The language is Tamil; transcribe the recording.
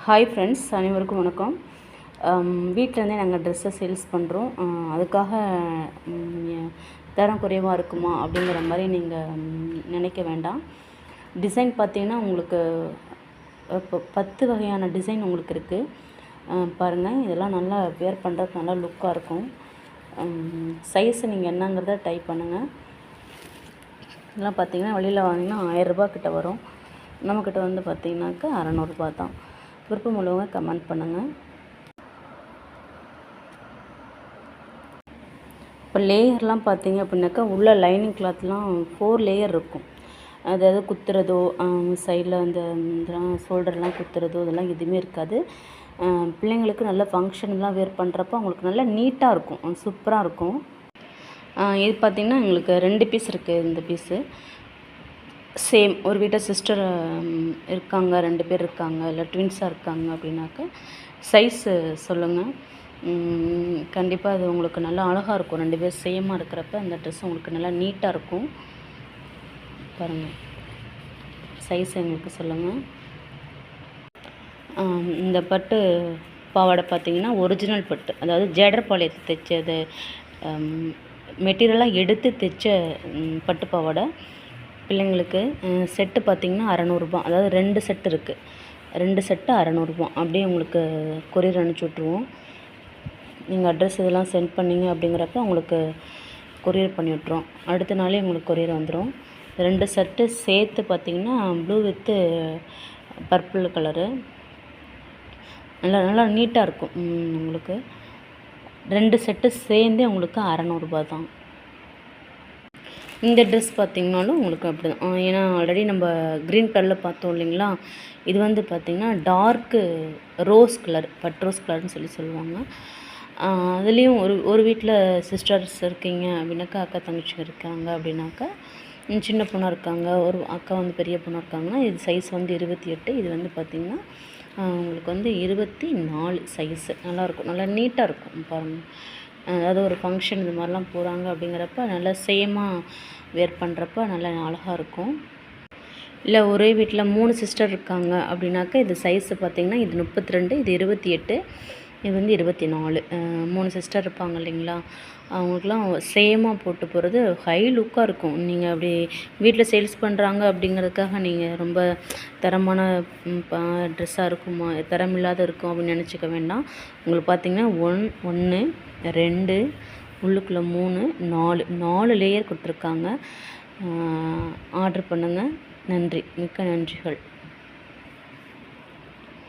ஹாய் ஃப்ரெண்ட்ஸ், அனைவருக்கும் வணக்கம். வீட்டிலேருந்தே நாங்கள் ட்ரெஸ்ஸை சேல்ஸ் பண்ணுறோம். அதுக்காக தரம் குறைவாக இருக்குமா அப்படிங்கிற மாதிரி நீங்கள் நினைக்க வேண்டாம். டிசைன் பார்த்தீங்கன்னா உங்களுக்கு இப்போ 10 வகையான டிசைன் உங்களுக்கு இருக்குது. பாருங்கள், இதெல்லாம் நல்லா வேர் பண்ணுறதுக்கு நல்லா லுக்காக இருக்கும். சைஸு நீங்கள் என்னங்கிறத டைப் பண்ணுங்கள். இதெல்லாம் பார்த்தீங்கன்னா வெளியில் வாங்கினா 1000 ரூபா கிட்ட வரும். நம்மக்கிட்ட வந்து பார்த்திங்கனாக்கா 600 ரூபா தான். விருப்பம் உள்ளவங்க கமெண்ட் பண்ணுங்கள். இப்போ லேயர்லாம் பார்த்தீங்க அப்படின்னாக்கா உள்ள லைனிங் கிளாத்லாம் 4 லேயர் இருக்கும். அதாவது குத்துறதோ சைடில் அந்த ஷோல்டர்லாம் குத்துறதோ இதெல்லாம் எதுவுமே இருக்காது. பிள்ளைங்களுக்கு நல்ல ஃபங்க்ஷன்லாம் வேர் பண்ணுறப்போ அவங்களுக்கு நல்லா நீட்டாக இருக்கும், சூப்பராக இருக்கும். இது பார்த்திங்கன்னா எங்களுக்கு 2 பீஸ் இருக்குது. இந்த பீஸு சேம் ஒரு வீட்டை சிஸ்டர் இருக்காங்க, 2 பேர் இருக்காங்க, இல்லை ட்வின்ஸாக இருக்காங்க அப்படின்னாக்க சைஸு சொல்லுங்கள். கண்டிப்பாக அது உங்களுக்கு நல்லா அழகாக இருக்கும். 2 பேர் சேமாக இருக்கிறப்ப அந்த ட்ரெஸ் உங்களுக்கு நல்லா நீட்டாக இருக்கும். பாருங்கள், சைஸ் எங்களுக்கு சொல்லுங்கள். இந்த பட்டு பாவாடை பார்த்திங்கன்னா ஒரிஜினல் பட்டு, அதாவது ஜேடர்பாளையத்தை தைச்சது மெட்டீரியலாக எடுத்து தைச்ச பட்டு பாவாடை. பிள்ளைங்களுக்கு செட்டு பார்த்திங்கன்னா 600 ரூபா, அதாவது 2 செட்டு இருக்குது. 2 செட்டு 600 ரூபா. அப்படியே உங்களுக்கு கொரியர் அனுப்பிச்சி விட்ருவோம். நீங்கள் அட்ரஸ் இதெல்லாம் சென்ட் பண்ணிங்க அப்படிங்கிறப்ப உங்களுக்கு கொரியர் பண்ணி விட்ருவோம். அடுத்த நாளே உங்களுக்கு கொரியர் வந்துடும். 2 செட்டு சேர்த்து பார்த்திங்கன்னா ப்ளூ வித்து பர்பிள் கலரு நல்லா நல்லா நீட்டாக இருக்கும். உங்களுக்கு 2 செட்டு சேர்ந்தே உங்களுக்கு 600 ரூபா தான். இந்த ட்ரெஸ் பார்த்திங்கனாலும் உங்களுக்கு அப்படி தான். ஏன்னா ஆல்ரெடி நம்ம க்ரீன் கலரில் பார்த்தோம் இல்லைங்களா. இது வந்து பார்த்திங்கன்னா dark rose colour, but rose கலர்னு சொல்லுவாங்க. அதுலேயும் ஒரு வீட்டில் சிஸ்டர்ஸ் இருக்கீங்க அப்படின்னாக்கா, அக்கா தங்கச்சி இருக்காங்க அப்படின்னாக்கா, சின்ன பொண்ணாக இருக்காங்க, ஒரு அக்கா வந்து பெரிய பொண்ணாக இருக்காங்கன்னா, இது சைஸ் வந்து 28. இது வந்து பார்த்திங்கன்னா உங்களுக்கு வந்து 24 சைஸு. நல்லாயிருக்கும், நல்லா நீட்டாக இருக்கும். பாருங்கள், அதாவது ஒரு ஃபங்க்ஷன் இது மாதிரிலாம் போகிறாங்க அப்படிங்கிறப்ப நல்லா சேமாக வேர் பண்ணுறப்ப நல்லா அழகாக இருக்கும். இல்லை ஒரே வீட்டில் 3 சிஸ்டர் இருக்காங்க அப்படின்னாக்கா, இது சைஸு பார்த்திங்கன்னா இது 32, இது 28, இது வந்து 24. 3 சிஸ்டர் இருப்பாங்க இல்லைங்களா, அவங்களுக்குலாம் சேமாக போட்டு போகிறது ஹை லுக்காக இருக்கும். நீங்கள் அப்படி வீட்டில் சேல்ஸ் பண்ணுறாங்க அப்படிங்கிறதுக்காக நீங்கள் ரொம்ப தரமான ட்ரெஸ்ஸாக இருக்குமா, தரம் இல்லாத இருக்கும் அப்படின்னு நினச்சிக்க வேண்டாம். உங்களுக்கு பார்த்திங்கன்னா 1 2 உள்ளுக்குள்ளே 3 4 லேயர் கொடுத்துருக்காங்க. ஆர்டர் பண்ணுங்கள். நன்றி, மிக்க நன்றிகள்.